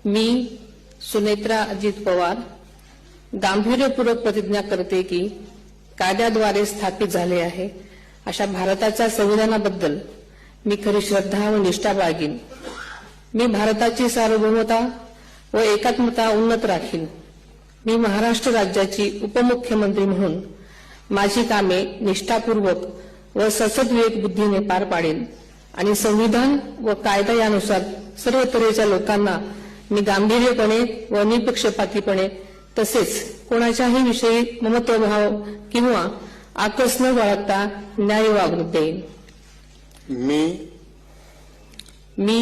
मी सुनेत्रा अजित पवार गांभीर्यपूर्वक प्रतिज्ञा करते की कायद्याद्वारे स्थापित झाले आहे अशा भारताच्या संविधानाबद्दल मी खरी श्रद्धा व निष्ठा बाळगीन। मी भारताची सार्वभौमता व एकात्मता उन्नत राखीन। मी महाराष्ट्र राज्याची उपमुख्यमंत्री म्हणून माझी कामे निष्ठापूर्वक व ससद्विवेक बुद्धीने पार पाडेन आणि संविधान व कायदा यानुसार सर्व तऱ्हेच्या लोकांना मी गांभीर्यपणे व निपक्षपातीपणे तसेच कोणाच्याही विषयी ममत्वभाव किंवा आकस न बाळगता न्याय्य वागणूक देईन। मी